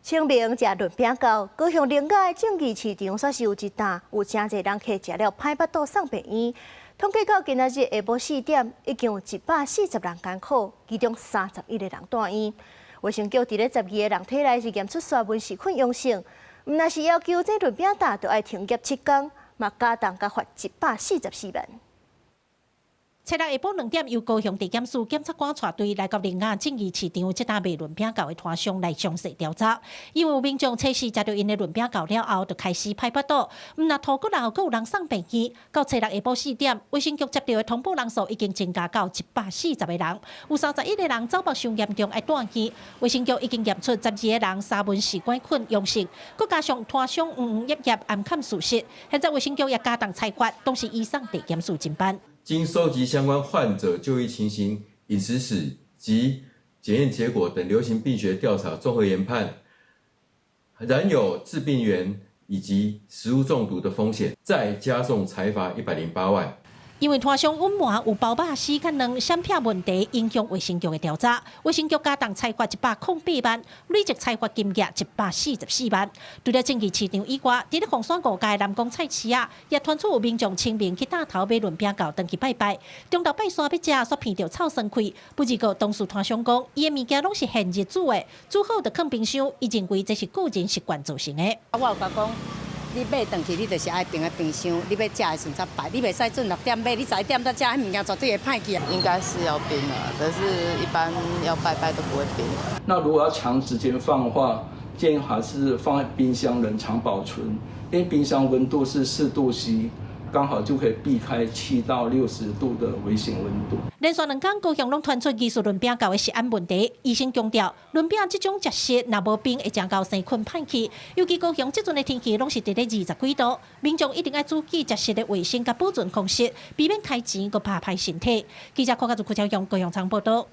清明食潤餅糕，高雄臨街正義市場煞是有一擔，有真濟人客食了歹腹肚送病院。統計到今仔日下晡4點，已經有140人艱苦，其中31個人住院。衛生局佇咧12個人體內是驗出沙門氏菌陽性，毋但是要求這潤餅擔就要停業7天，嘛加重甲罰144萬。初六下晡2點，由高雄地檢署檢察官帶隊來到苓雅正義市場這檔賣潤餅糕的攤商來詳細調查。因為有民眾測試食到因的潤餅糕了後，就開始歹腹肚，毋但頭骨人還有人送病院。到初六下晡4點，衛生局接到的通報人數已經增加到140個人，有31個人走目上嚴重要住院。衛生局已經驗出12個人沙門氏菌陽性，佮加上攤商葉暗崁事實。現在衛生局也加重裁罰，同時移送地檢署偵辦。經收集相關患者就醫情形、飲食史及檢驗結果等流行病學調查綜合研判，仍有致病源以及食物中毒的風險，再加重裁罰108萬。因為攤商隱瞞有包肉絲甲卵閃片問題，影響衛生局的調查，衛生局加重裁罰108萬，累計裁罰金額144萬。除了正義市場以外，佇咧鳳山5街南宮菜市啊，也傳出有民眾清明去大頭買潤餅糕，登去拜拜。中晝拜山要食，煞鼻着臭酸氣。不過個當事攤商講，伊的物件攏是現日煮的，煮好就放冰箱，伊認為這是個人習慣造成的。我有甲講。你買回去，你就是愛冰在冰箱。你要食的時陣才擺，你袂使準6點買，你11點才食，迄物件絕對會歹去啊。應該是要冰的，但是一般要拜拜都不會冰。那如果要長時間放的話，建議還是放在冰箱冷藏保存，因為冰箱溫度是4度C。剛好就可以避開7到60度的危險溫度。連續2天，高雄攏傳出疑似潤餅糕的食安問題。醫生強調，潤餅這種食食若無冰，會增高生菌歹去。尤其高雄這陣的天氣攏是在咧20幾度，民眾一定要注意食食的衛生甲保存方式，避免開錢擱怕歹身體。記者柯家族柯超雄高雄場報道。